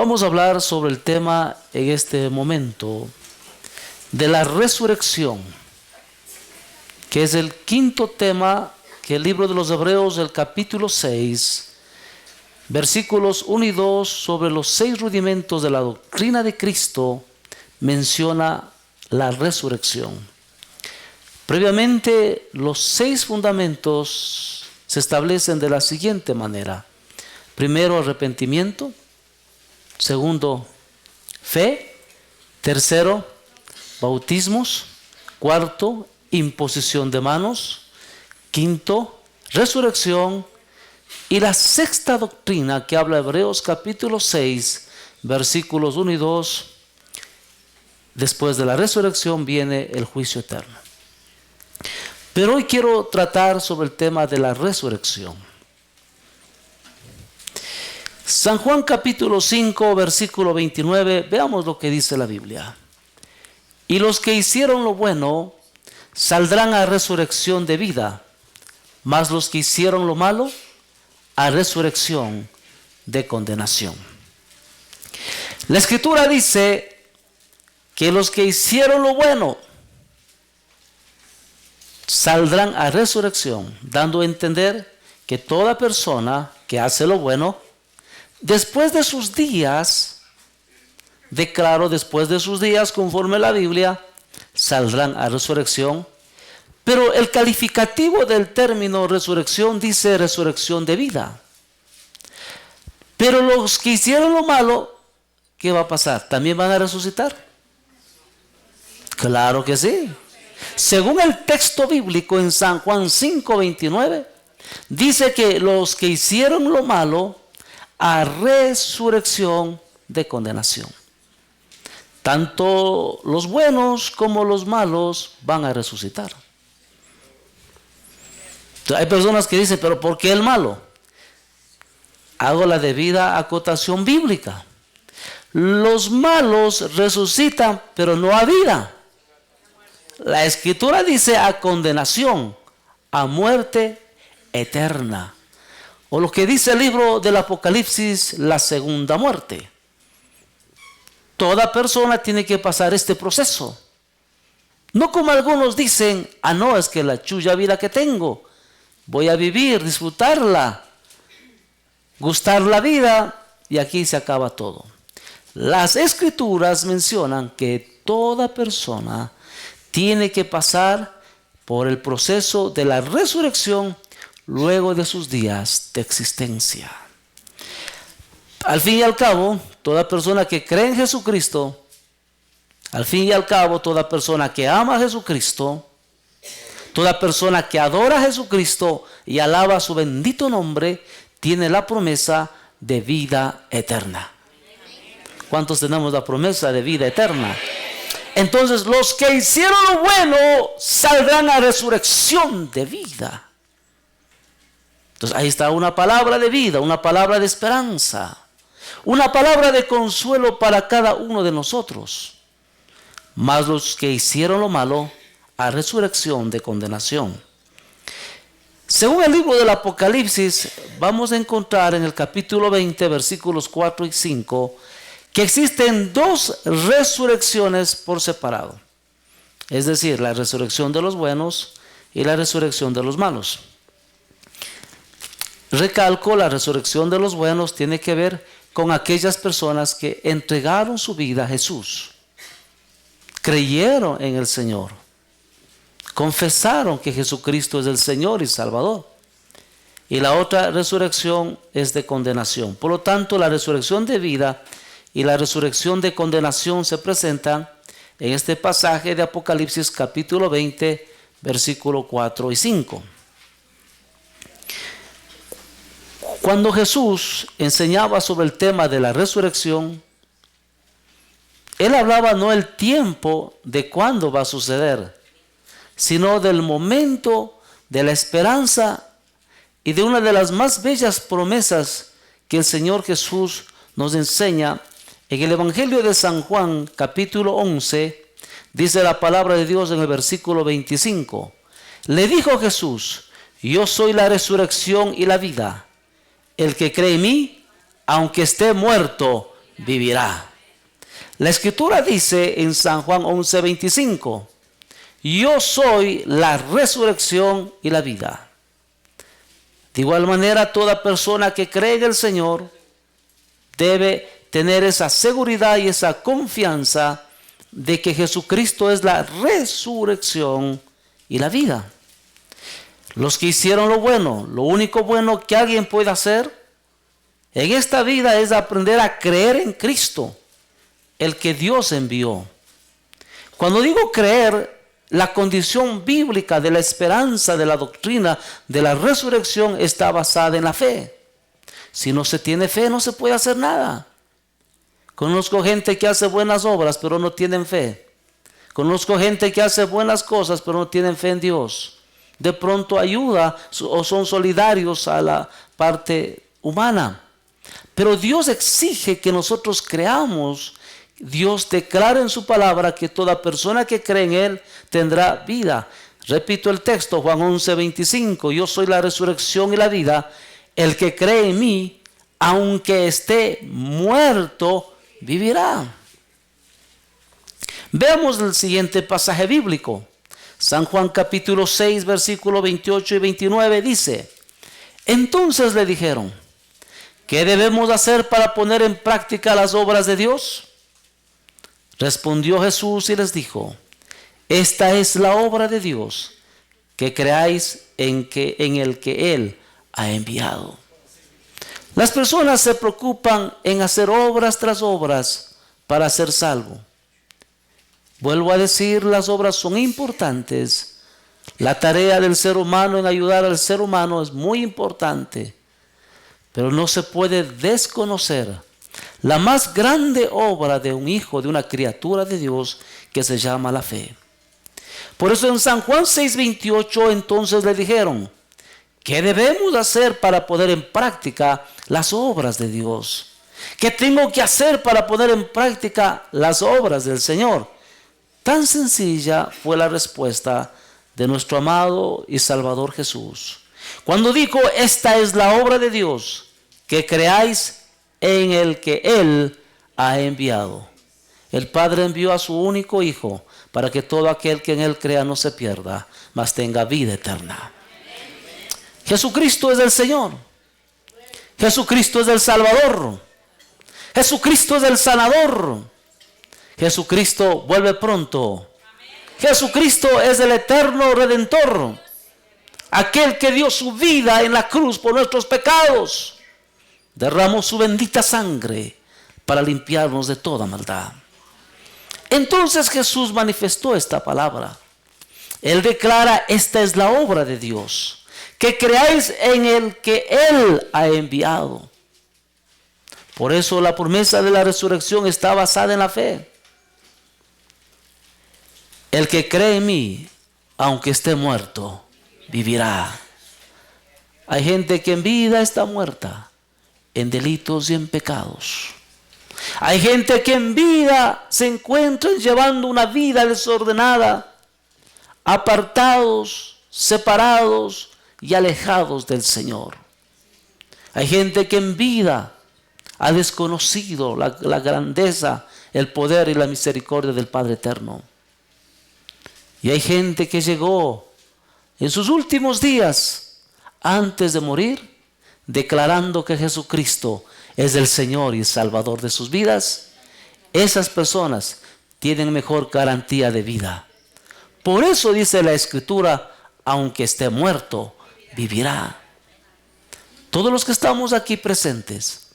Vamos a hablar sobre el tema en este momento de la resurrección, que es el quinto tema que el libro de los Hebreos, el capítulo 6, versículos 1 y 2, sobre los 6 rudimentos de la doctrina de Cristo, menciona la resurrección. Previamente, los 6 fundamentos se establecen de la siguiente manera. Primero, arrepentimiento. Segundo, fe. Tercero, bautismos. Cuarto, imposición de manos. Quinto, resurrección. Y la sexta doctrina que habla Hebreos capítulo 6, versículos 1 y 2, después de la resurrección viene el juicio eterno. Pero hoy quiero tratar sobre el tema de la resurrección. San Juan capítulo 5, versículo 29, veamos lo que dice la Biblia. Y los que hicieron lo bueno saldrán a resurrección de vida, mas los que hicieron lo malo a resurrección de condenación. La Escritura dice que los que hicieron lo bueno saldrán a resurrección, dando a entender que toda persona que hace lo bueno, después de sus días, después de sus días, conforme a la Biblia, saldrán a resurrección. Pero el calificativo del término resurrección dice resurrección de vida. Pero los que hicieron lo malo, ¿qué va a pasar? ¿También van a resucitar? Claro que sí. Según el texto bíblico en San Juan 5:29, dice que los que hicieron lo malo a resurrección de condenación. Tanto los buenos como los malos van a resucitar. Hay personas que dicen, pero ¿por qué el malo? Hago la debida acotación bíblica. Los malos resucitan, pero no a vida. La Escritura dice a condenación, a muerte eterna. O lo que dice el libro del Apocalipsis, la segunda muerte. Toda persona tiene que pasar este proceso. No como algunos dicen, no, es que la chulla vida que tengo, voy a vivir, disfrutarla, gustar la vida y aquí se acaba todo. Las Escrituras mencionan que toda persona tiene que pasar por el proceso de la resurrección luego de sus días de existencia. Al fin y al cabo, toda persona que cree en Jesucristo, al fin y al cabo, toda persona que ama a Jesucristo, toda persona que adora a Jesucristo y alaba su bendito nombre, tiene la promesa de vida eterna. ¿Cuántos tenemos la promesa de vida eterna? Entonces, los que hicieron lo bueno saldrán a resurrección de vida. Entonces, ahí está una palabra de vida, una palabra de esperanza, una palabra de consuelo para cada uno de nosotros. Mas los que hicieron lo malo, a resurrección de condenación. Según el libro del Apocalipsis, vamos a encontrar en el capítulo 20, versículos 4 y 5, que existen 2 resurrecciones por separado. Es decir, la resurrección de los buenos y la resurrección de los malos. Recalco, la resurrección de los buenos tiene que ver con aquellas personas que entregaron su vida a Jesús, creyeron en el Señor, confesaron que Jesucristo es el Señor y Salvador. Y la otra resurrección es de condenación. Por lo tanto, la resurrección de vida y la resurrección de condenación se presentan en este pasaje de Apocalipsis capítulo 20, versículo 4 y 5. Cuando Jesús enseñaba sobre el tema de la resurrección, Él hablaba no el tiempo de cuándo va a suceder, sino del momento de la esperanza y de una de las más bellas promesas que el Señor Jesús nos enseña en el Evangelio de San Juan, capítulo 11, dice la palabra de Dios en el versículo 25. Le dijo Jesús, yo soy la resurrección y la vida. El que cree en mí, aunque esté muerto, vivirá. La Escritura dice en San Juan 11:25, yo soy la resurrección y la vida. De igual manera, toda persona que cree en el Señor debe tener esa seguridad y esa confianza de que Jesucristo es la resurrección y la vida. Los que hicieron lo bueno, lo único bueno que alguien puede hacer en esta vida es aprender a creer en Cristo, el que Dios envió. Cuando digo creer, la condición bíblica de la esperanza, de la doctrina, de la resurrección está basada en la fe. Si no se tiene fe, no se puede hacer nada. Conozco gente que hace buenas obras, pero no tienen fe. Conozco gente que hace buenas cosas, pero no tienen fe en Dios. De pronto ayuda o son solidarios a la parte humana. Pero Dios exige que nosotros creamos. Dios declara en su palabra que toda persona que cree en Él tendrá vida. Repito el texto, Juan 11:25, yo soy la resurrección y la vida. El que cree en mí, aunque esté muerto, vivirá. Veamos el siguiente pasaje bíblico. San Juan capítulo 6, versículos 28 y 29 dice, entonces le dijeron, ¿qué debemos hacer para poner en práctica las obras de Dios? Respondió Jesús y les dijo, esta es la obra de Dios, que creáis en el que Él ha enviado. Las personas se preocupan en hacer obras tras obras para ser salvo. Vuelvo a decir, las obras son importantes. La tarea del ser humano en ayudar al ser humano es muy importante, pero no se puede desconocer la más grande obra de un hijo, de una criatura de Dios, que se llama la fe. Por eso en San Juan 6:28 entonces le dijeron, ¿qué debemos hacer para poner en práctica las obras de Dios? ¿Qué tengo que hacer para poner en práctica las obras del Señor? Tan sencilla fue la respuesta de nuestro amado y Salvador Jesús. Cuando dijo, esta es la obra de Dios, que creáis en el que Él ha enviado. El Padre envió a su único Hijo para que todo aquel que en Él crea no se pierda, mas tenga vida eterna. Jesucristo es el Señor. Jesucristo es el Salvador. Jesucristo es el sanador. Jesucristo vuelve pronto. Jesucristo es el eterno redentor. Aquel que dio su vida en la cruz por nuestros pecados. Derramó su bendita sangre para limpiarnos de toda maldad. Entonces Jesús manifestó esta palabra. Él declara, esta es la obra de Dios, que creáis en el que Él ha enviado. Por eso la promesa de la resurrección está basada en la fe. El que cree en mí, aunque esté muerto, vivirá. Hay gente que en vida está muerta, en delitos y en pecados. Hay gente que en vida se encuentran llevando una vida desordenada, apartados, separados y alejados del Señor. Hay gente que en vida ha desconocido la grandeza, el poder y la misericordia del Padre Eterno. Y hay gente que llegó en sus últimos días, antes de morir, declarando que Jesucristo es el Señor y el Salvador de sus vidas. Esas personas tienen mejor garantía de vida. Por eso dice la Escritura, aunque esté muerto, vivirá. Todos los que estamos aquí presentes,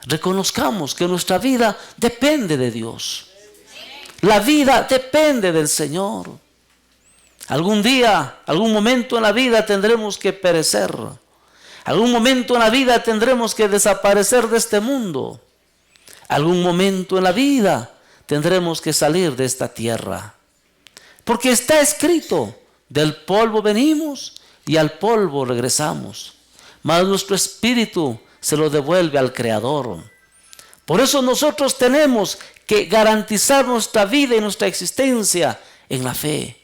reconozcamos que nuestra vida depende de Dios. La vida depende del Señor. Algún día, algún momento en la vida tendremos que perecer. Algún momento en la vida tendremos que desaparecer de este mundo. Algún momento en la vida tendremos que salir de esta tierra. Porque está escrito, del polvo venimos y al polvo regresamos. Mas nuestro espíritu se lo devuelve al Creador. Por eso nosotros tenemos que garantizar nuestra vida y nuestra existencia en la fe.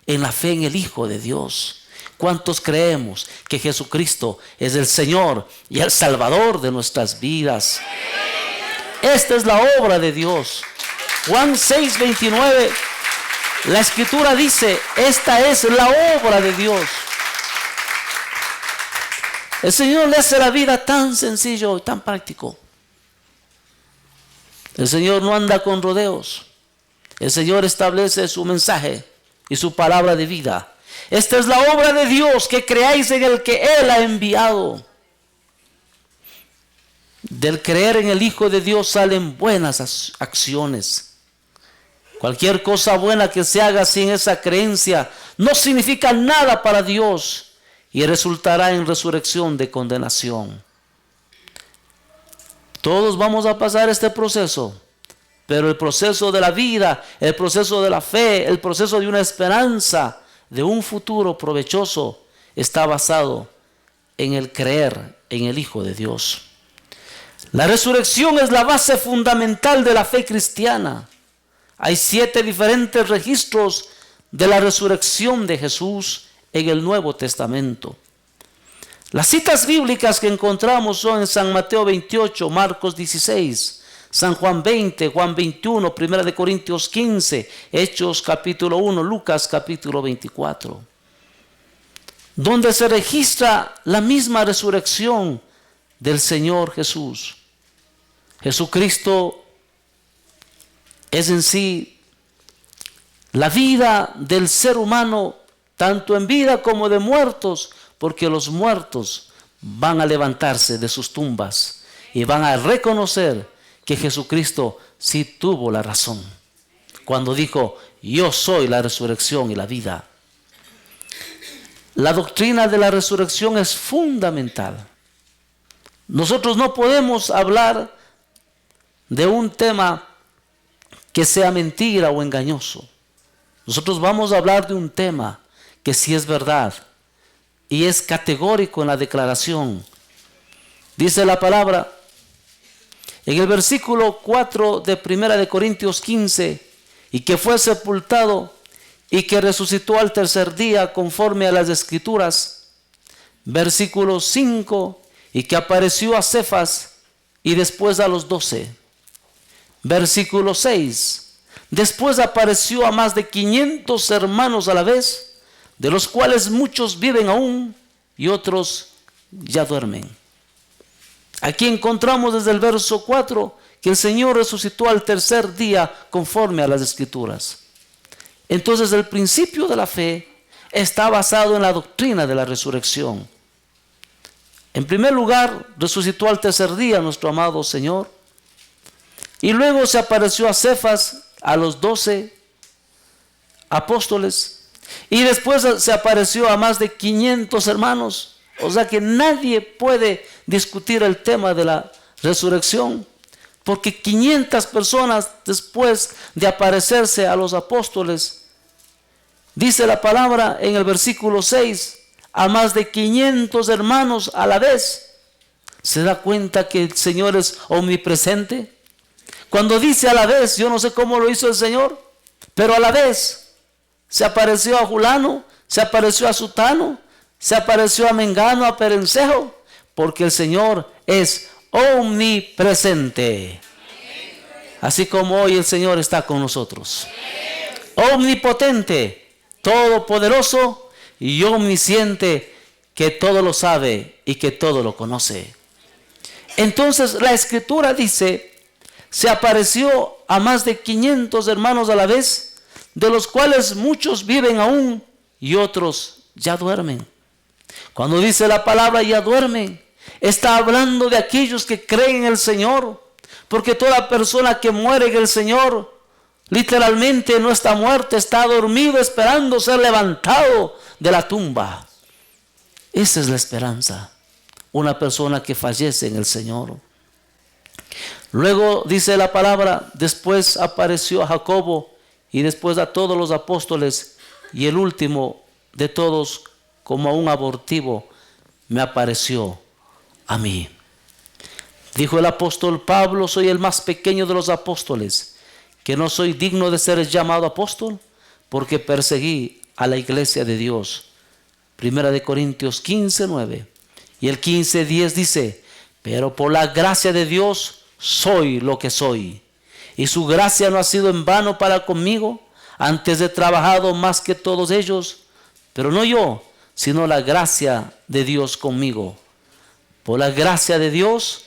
En la fe en el Hijo de Dios. ¿Cuántos creemos que Jesucristo es el Señor y el Salvador de nuestras vidas? Esta es la obra de Dios. Juan 6:29, la Escritura dice, esta es la obra de Dios. El Señor le hace la vida tan sencillo y tan práctico. El Señor no anda con rodeos. El Señor establece su mensaje y su palabra de vida. Esta es la obra de Dios, que creáis en el que Él ha enviado. Del creer en el Hijo de Dios salen buenas acciones. Cualquier cosa buena que se haga sin esa creencia no significa nada para Dios y resultará en resurrección de condenación. Todos vamos a pasar este proceso, pero el proceso de la vida, el proceso de la fe, el proceso de una esperanza, de un futuro provechoso, está basado en el creer en el Hijo de Dios. La resurrección es la base fundamental de la fe cristiana. Hay 7 diferentes registros de la resurrección de Jesús en el Nuevo Testamento. Las citas bíblicas que encontramos son en San Mateo 28, Marcos 16, San Juan 20, Juan 21, 1 de Corintios 15, Hechos capítulo 1, Lucas capítulo 24, donde se registra la misma resurrección del Señor Jesús. Jesucristo es en sí la vida del ser humano, tanto en vida como de muertos, porque los muertos van a levantarse de sus tumbas y van a reconocer que Jesucristo sí tuvo la razón cuando dijo, yo soy la resurrección y la vida. La doctrina de la resurrección es fundamental. Nosotros no podemos hablar de un tema que sea mentira o engañoso. Nosotros vamos a hablar de un tema que sí es verdad y es categórico en la declaración. Dice la palabra en el versículo 4 de 1 de Corintios 15, y que fue sepultado y que resucitó al tercer día conforme a las Escrituras. Versículo 5, y que apareció a Cefas y después a los 12. Versículo 6, después apareció a más de 500 hermanos a la vez, de los cuales muchos viven aún y otros ya duermen. Aquí encontramos desde el verso 4 que el Señor resucitó al tercer día conforme a las Escrituras. Entonces el principio de la fe está basado en la doctrina de la resurrección. En primer lugar, resucitó al tercer día nuestro amado Señor, y luego se apareció a Cefas, a los 12 apóstoles, y después se apareció a más de 500 hermanos. O sea que nadie puede discutir el tema de la resurrección, porque 500 personas después de aparecerse a los apóstoles, dice la palabra en el versículo 6, a más de 500 hermanos a la vez. ¿Se da cuenta que el Señor es omnipresente? Cuando dice a la vez, yo no sé cómo lo hizo el Señor, pero a la vez se apareció a Julano, se apareció a Sutano, se apareció a Mengano, a Perencejo, porque el Señor es omnipresente. Así como hoy el Señor está con nosotros. Omnipotente, todopoderoso y omnisciente, que todo lo sabe y que todo lo conoce. Entonces la Escritura dice, se apareció a más de 500 hermanos a la vez, de los cuales muchos viven aún y otros ya duermen. Cuando dice la palabra ya duermen, está hablando de aquellos que creen en el Señor, porque toda persona que muere en el Señor literalmente no está muerta, está dormido esperando ser levantado de la tumba. Esa es la esperanza, una persona que fallece en el Señor. Luego dice la palabra, después apareció a Jacobo y después a todos los apóstoles, y el último de todos, como a un abortivo, me apareció a mí. Dijo el apóstol Pablo, soy el más pequeño de los apóstoles, que no soy digno de ser llamado apóstol, porque perseguí a la iglesia de Dios. 1 de Corintios 15, 9. Y el 15, 10 dice, pero por la gracia de Dios soy lo que soy. Y su gracia no ha sido en vano para conmigo. Antes he trabajado más que todos ellos, pero no yo, sino la gracia de Dios conmigo. Por la gracia de Dios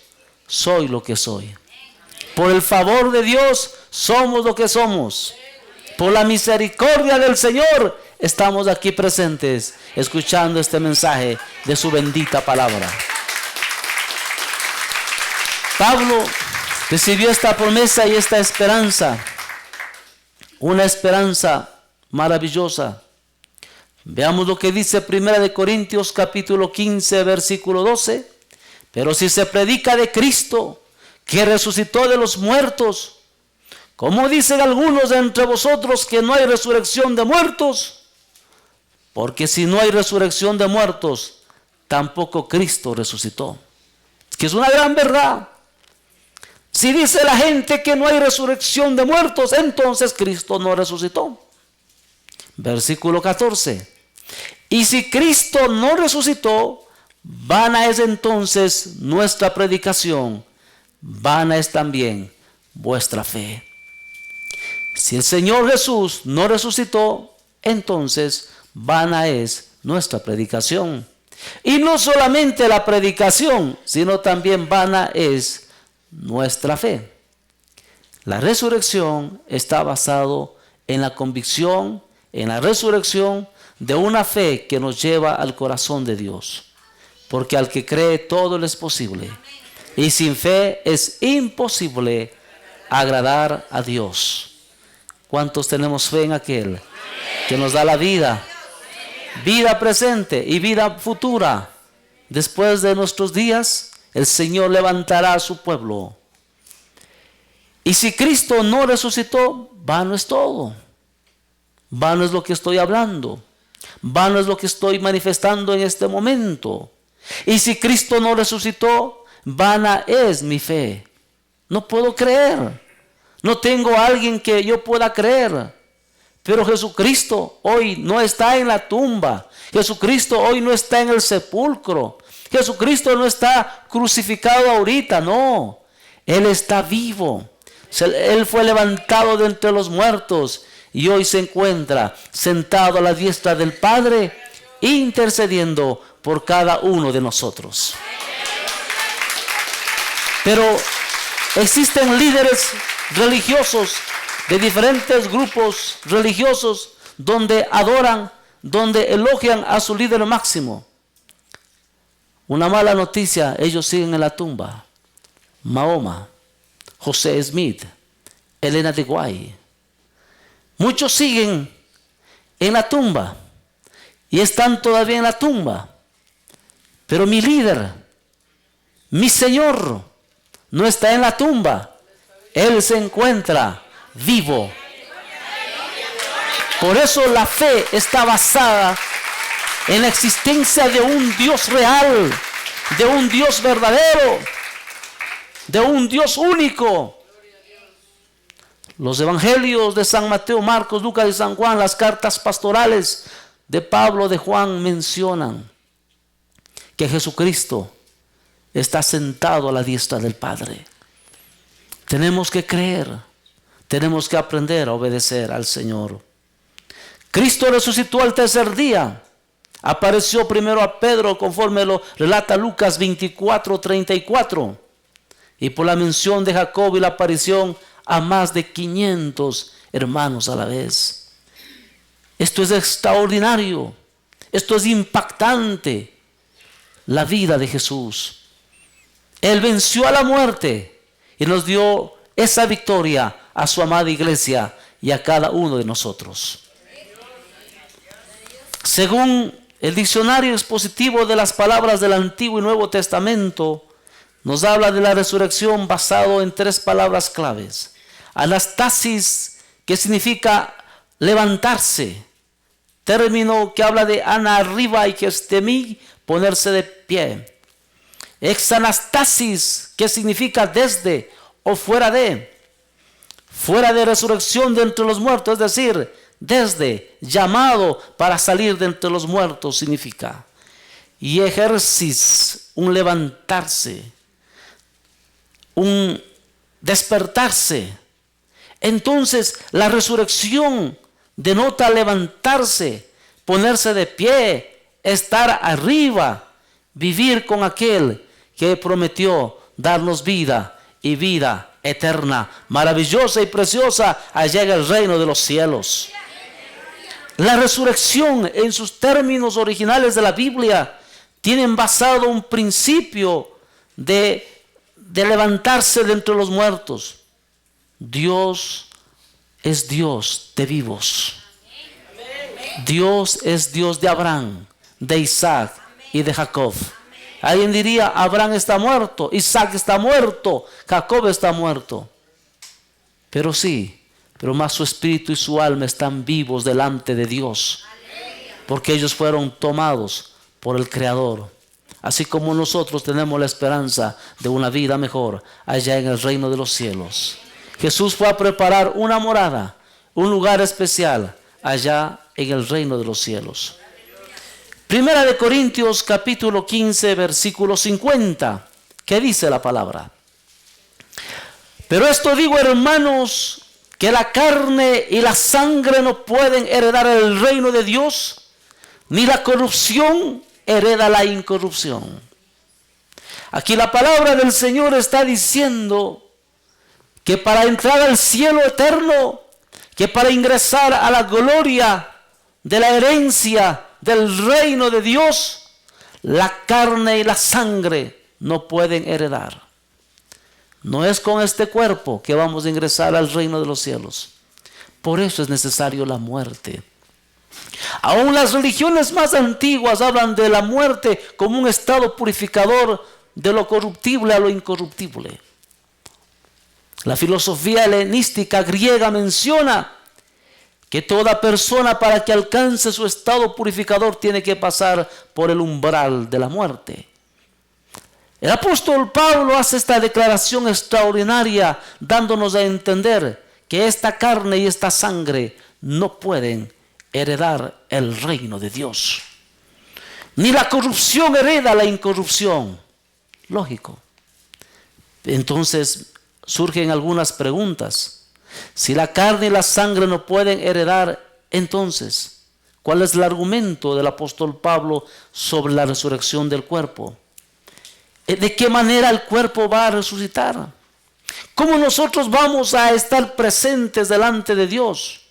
soy lo que soy. Por el favor de Dios somos lo que somos. Por la misericordia del Señor estamos aquí presentes, escuchando este mensaje de su bendita palabra. Pablo recibió esta promesa y esta esperanza, una esperanza maravillosa. Veamos lo que dice 1 Corintios capítulo 15, versículo 12. Pero si se predica de Cristo, que resucitó de los muertos, ¿cómo dicen algunos de entre vosotros que no hay resurrección de muertos? Porque si no hay resurrección de muertos, tampoco Cristo resucitó. Es que es una gran verdad. Si dice la gente que no hay resurrección de muertos, entonces Cristo no resucitó. Versículo 14. Y si Cristo no resucitó, vana es entonces nuestra predicación, vana es también vuestra fe. Si el Señor Jesús no resucitó, entonces vana es nuestra predicación. Y no solamente la predicación, sino también vana es nuestra fe. La resurrección está basado en la convicción, en la resurrección de una fe que nos lleva al corazón de Dios. Porque al que cree todo le es posible. Y sin fe es imposible agradar a Dios. ¿Cuántos tenemos fe en aquel que nos da la vida? Vida presente y vida futura. Después de nuestros días, el Señor levantará a su pueblo. Y si Cristo no resucitó, vano es todo. Vano es lo que estoy hablando. Vano es lo que estoy manifestando en este momento. Y si Cristo no resucitó, vana es mi fe. No puedo creer. No tengo a alguien que yo pueda creer. Pero Jesucristo hoy no está en la tumba. Jesucristo hoy no está en el sepulcro. Jesucristo no está crucificado ahorita, no. Él está vivo. Él fue levantado de entre los muertos y hoy se encuentra sentado a la diestra del Padre, intercediendo por cada uno de nosotros. Pero existen líderes religiosos de diferentes grupos religiosos donde adoran, donde elogian a su líder máximo. Una mala noticia, ellos siguen en la tumba. Mahoma, José Smith, Elena de Guay. Muchos siguen en la tumba y están todavía en la tumba. Pero mi líder, mi Señor, no está en la tumba. Él se encuentra vivo. Por eso la fe está basada en la existencia de un Dios real, de un Dios verdadero, de un Dios único. Los evangelios de San Mateo, Marcos, Lucas y San Juan, las cartas pastorales de Pablo, de Juan, mencionan que Jesucristo está sentado a la diestra del Padre. Tenemos que creer, tenemos que aprender a obedecer al Señor. Cristo resucitó al tercer día. Apareció primero a Pedro, conforme lo relata Lucas 24:34. Y por la mención de Jacob y la aparición a más de 500 hermanos a la vez. Esto es extraordinario. Esto es impactante. La vida de Jesús. Él venció a la muerte y nos dio esa victoria a su amada iglesia y a cada uno de nosotros. Según el diccionario expositivo de las palabras del Antiguo y Nuevo Testamento, nos habla de la resurrección basado en 3 palabras claves. Anastasis, que significa levantarse, término que habla de ana arriba y que es de mí, ponerse de pie. Exanastasis, que significa desde o fuera de resurrección de entre los muertos, es decir, desde, llamado para salir de entre los muertos significa. Y ejercis, un levantarse, un despertarse. Entonces la resurrección denota levantarse, ponerse de pie, estar arriba, vivir con aquel que prometió darnos vida y vida eterna, maravillosa y preciosa allá en el reino de los cielos. La resurrección en sus términos originales de la Biblia tienen basado un principio de levantarse de entre los muertos. Dios es Dios de vivos. Dios es Dios de Abraham, de Isaac y de Jacob. Alguien diría, Abraham está muerto, Isaac está muerto, Jacob está muerto. Pero sí, pero más su espíritu y su alma están vivos delante de Dios, porque ellos fueron tomados por el Creador. Así como nosotros tenemos la esperanza de una vida mejor allá en el reino de los cielos. Jesús fue a preparar una morada, un lugar especial allá en el reino de los cielos. Primera de Corintios capítulo 15 versículo 50. ¿Qué dice la palabra? Pero esto digo, hermanos, que la carne y la sangre no pueden heredar el reino de Dios, ni la corrupción hereda la incorrupción. Aquí la palabra del Señor está diciendo que para entrar al cielo eterno, que para ingresar a la gloria de la herencia del reino de Dios, la carne y la sangre no pueden heredar. No es con este cuerpo que vamos a ingresar al reino de los cielos. Por eso es necesario la muerte. Aún las religiones más antiguas hablan de la muerte como un estado purificador de lo corruptible a lo incorruptible. La filosofía helenística griega menciona que toda persona, para que alcance su estado purificador, tiene que pasar por el umbral de la muerte. El apóstol Pablo hace esta declaración extraordinaria, dándonos a entender que esta carne y esta sangre no pueden heredar el reino de Dios. Ni la corrupción hereda la incorrupción. Lógico. Entonces surgen algunas preguntas. Si la carne y la sangre no pueden heredar, entonces, ¿cuál es el argumento del apóstol Pablo sobre la resurrección del cuerpo? ¿De qué manera el cuerpo va a resucitar? ¿Cómo nosotros vamos a estar presentes delante de Dios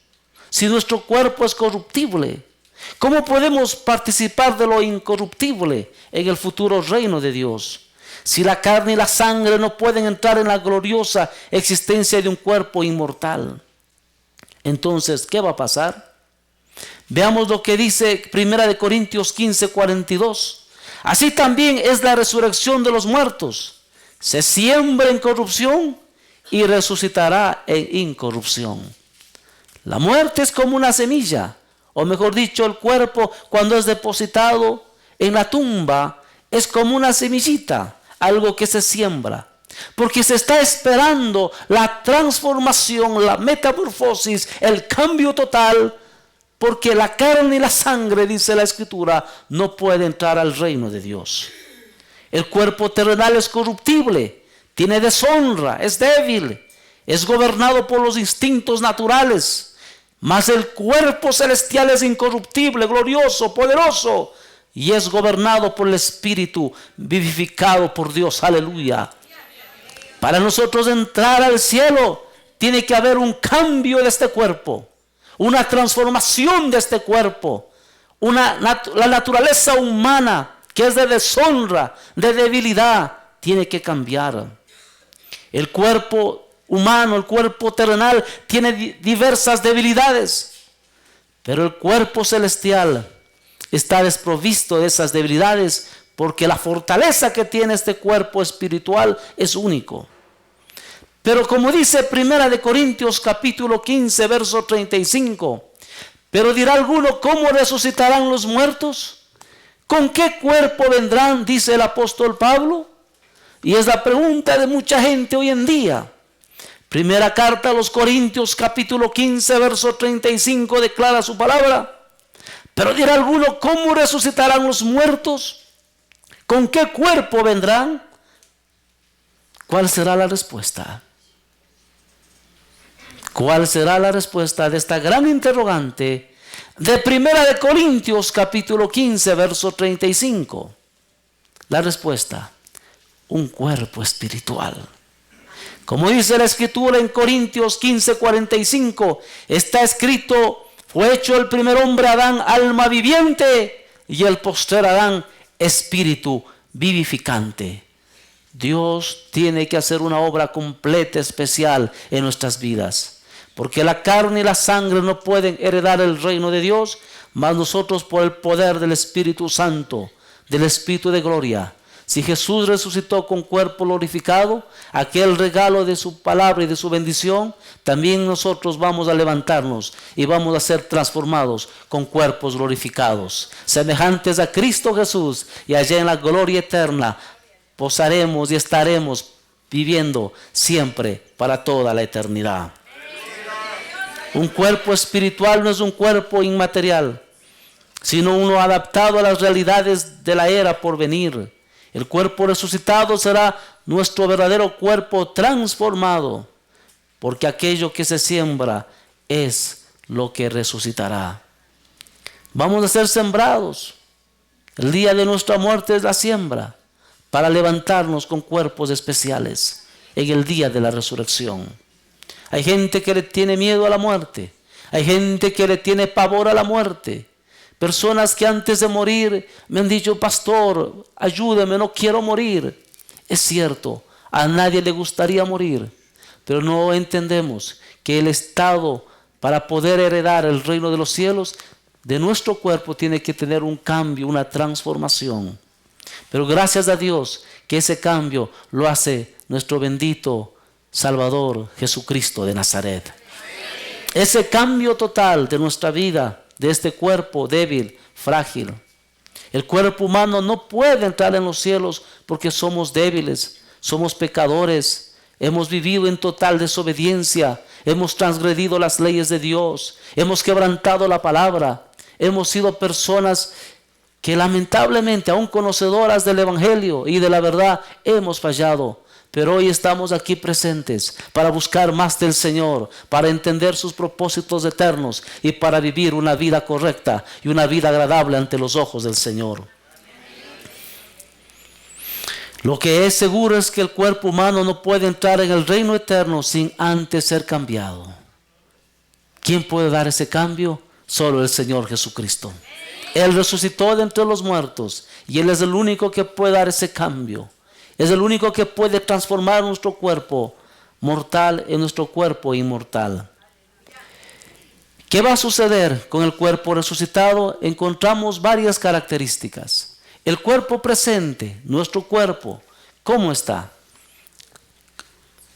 si nuestro cuerpo es corruptible? ¿Cómo podemos participar de lo incorruptible en el futuro reino de Dios? Si la carne y la sangre no pueden entrar en la gloriosa existencia de un cuerpo inmortal. Entonces, ¿qué va a pasar? Veamos lo que dice 1 Corintios 15, 42. Así también es la resurrección de los muertos. Se siembra en corrupción y resucitará en incorrupción. La muerte es como una semilla, o mejor dicho, el cuerpo cuando es depositado en la tumba es como una semillita, algo que se siembra, porque se está esperando la transformación, la metamorfosis, el cambio total, porque la carne y la sangre, dice la Escritura, no puede entrar al reino de Dios. El cuerpo terrenal es corruptible, tiene deshonra, es débil, es gobernado por los instintos naturales, mas el cuerpo celestial es incorruptible, glorioso, poderoso, y es gobernado por el Espíritu vivificado por Dios. Aleluya. Para nosotros entrar al cielo tiene que haber un cambio de este cuerpo, una transformación de este cuerpo. La naturaleza humana, que es de deshonra, de debilidad, tiene que cambiar. El cuerpo humano, el cuerpo terrenal, tiene diversas debilidades, pero el cuerpo celestial está desprovisto de esas debilidades, porque la fortaleza que tiene este cuerpo espiritual es único. Pero como dice 1 Corintios capítulo 15 verso 35, pero dirá alguno, ¿cómo resucitarán los muertos? ¿Con qué cuerpo vendrán? Dice el apóstol Pablo. Y es la pregunta de mucha gente hoy en día. Primera carta a los Corintios capítulo 15 verso 35 declara su palabra. Pero dirá alguno, ¿cómo resucitarán los muertos? ¿Con qué cuerpo vendrán? ¿Cuál será la respuesta? ¿Cuál será la respuesta de esta gran interrogante de 1 Corintios capítulo 15, verso 35? La respuesta: un cuerpo espiritual. Como dice la Escritura en Corintios 15, 45, está escrito: fue hecho el primer hombre Adán alma viviente, y el postrer Adán espíritu vivificante. Dios tiene que hacer una obra completa, especial en nuestras vidas, porque la carne y la sangre no pueden heredar el reino de Dios, mas nosotros, por el poder del Espíritu Santo, del Espíritu de gloria. Si Jesús resucitó con cuerpo glorificado, aquel regalo de su palabra y de su bendición, también nosotros vamos a levantarnos y vamos a ser transformados con cuerpos glorificados, semejantes a Cristo Jesús, y allá en la gloria eterna posaremos y estaremos viviendo siempre para toda la eternidad. Un cuerpo espiritual no es un cuerpo inmaterial, sino uno adaptado a las realidades de la era por venir. El cuerpo resucitado será nuestro verdadero cuerpo transformado, porque aquello que se siembra es lo que resucitará. Vamos a ser sembrados. El día de nuestra muerte es la siembra, para levantarnos con cuerpos especiales en el día de la resurrección. Hay gente que le tiene miedo a la muerte. Hay gente que le tiene pavor a la muerte. Personas que antes de morir me han dicho: pastor, ayúdeme, no quiero morir. Es cierto, a nadie le gustaría morir, pero no entendemos que el estado para poder heredar el reino de los cielos de nuestro cuerpo tiene que tener un cambio, una transformación. Pero gracias a Dios que ese cambio lo hace nuestro bendito Salvador Jesucristo de Nazaret. Ese cambio total de nuestra vida, de este cuerpo débil, frágil. El cuerpo humano no puede entrar en los cielos porque somos débiles, somos pecadores, hemos vivido en total desobediencia, hemos transgredido las leyes de Dios, hemos quebrantado la palabra, hemos sido personas que lamentablemente, aún conocedoras del Evangelio y de la verdad, hemos fallado. Pero hoy estamos aquí presentes para buscar más del Señor, para entender sus propósitos eternos y para vivir una vida correcta y una vida agradable ante los ojos del Señor. Lo que es seguro es que el cuerpo humano no puede entrar en el reino eterno sin antes ser cambiado. ¿Quién puede dar ese cambio? Solo el Señor Jesucristo. Él resucitó de entre los muertos y Él es el único que puede dar ese cambio. Es el único que puede transformar nuestro cuerpo mortal en nuestro cuerpo inmortal. ¿Qué va a suceder con el cuerpo resucitado? Encontramos varias características. El cuerpo presente, nuestro cuerpo, ¿cómo está?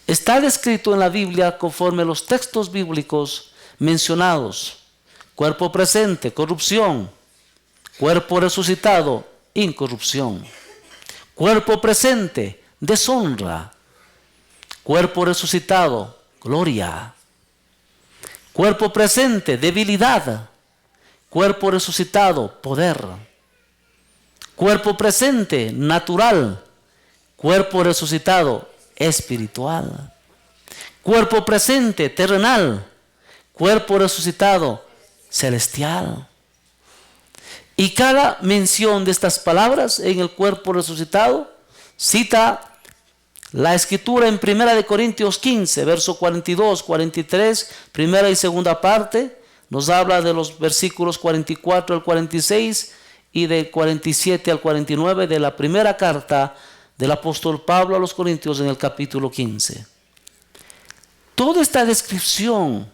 Está descrito en la Biblia conforme a los textos bíblicos mencionados. Cuerpo presente, corrupción. Cuerpo resucitado, incorrupción. Cuerpo presente, deshonra. Cuerpo resucitado, gloria. Cuerpo presente, debilidad. Cuerpo resucitado, poder. Cuerpo presente, natural. Cuerpo resucitado, espiritual. Cuerpo presente, terrenal. Cuerpo resucitado, celestial. Y cada mención de estas palabras en el cuerpo resucitado cita la Escritura en 1 Corintios 15, verso 42, 43, primera y segunda parte. Nos habla de los versículos 44 al 46 y del 47 al 49 de la primera carta del apóstol Pablo a los Corintios en el capítulo 15. Toda esta descripción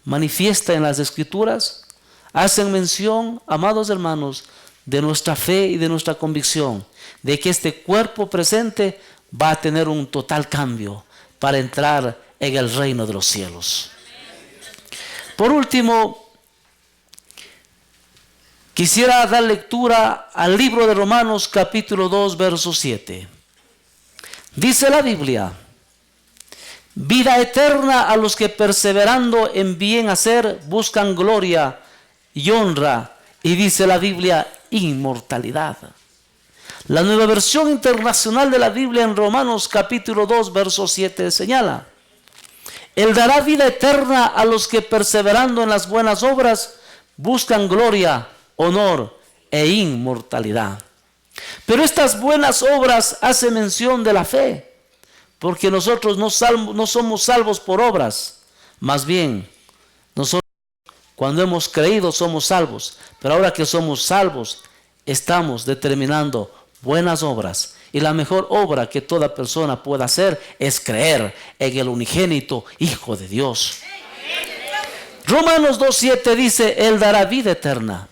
manifiesta en las Escrituras hacen mención, amados hermanos, de nuestra fe y de nuestra convicción de que este cuerpo presente va a tener un total cambio para entrar en el reino de los cielos. Por último, quisiera dar lectura al libro de Romanos capítulo 2, verso 7. Dice la Biblia: vida eterna a los que perseverando en bien hacer buscan gloria y honra, y dice la Biblia, inmortalidad. La Nueva Versión Internacional de la Biblia en Romanos capítulo 2, verso 7 señala: Él dará vida eterna a los que perseverando en las buenas obras buscan gloria, honor e inmortalidad. Pero estas buenas obras hacen mención de la fe, porque nosotros no somos salvos por obras, más bien nosotros cuando hemos creído somos salvos, pero ahora que somos salvos estamos determinando buenas obras. Y la mejor obra que toda persona pueda hacer es creer en el unigénito Hijo de Dios. Romanos 2:7 dice, Él dará vida eterna.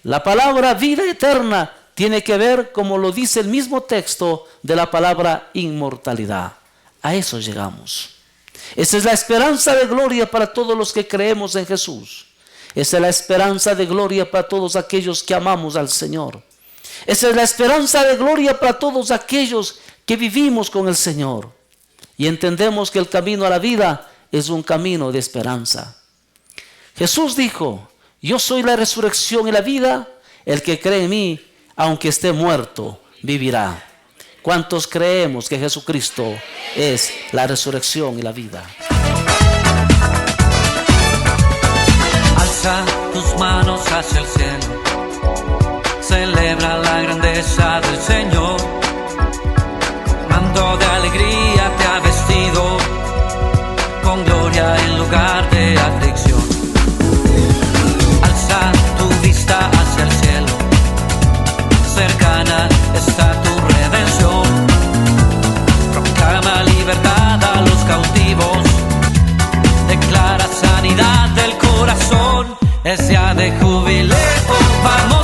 La palabra vida eterna tiene que ver, como lo dice el mismo texto, de la palabra inmortalidad. A eso llegamos. Esa es la esperanza de gloria para todos los que creemos en Jesús. Esa es la esperanza de gloria para todos aquellos que amamos al Señor. Esa es la esperanza de gloria para todos aquellos que vivimos con el Señor. Y entendemos que el camino a la vida es un camino de esperanza. Jesús dijo, yo soy la resurrección y la vida. El que cree en mí, aunque esté muerto, vivirá. ¿Cuántos creemos que Jesucristo es la resurrección y la vida? Alza tus manos hacia el cielo, celebra la grandeza del Señor. Manto de alegría te ha vestido, con gloria en lugar de aflicción. Alza tu vista hacia el cielo, cercana está tu redención. Proclama libertad a los cautivos, declara sanidad del corazón. Es día de jubileo, vamos.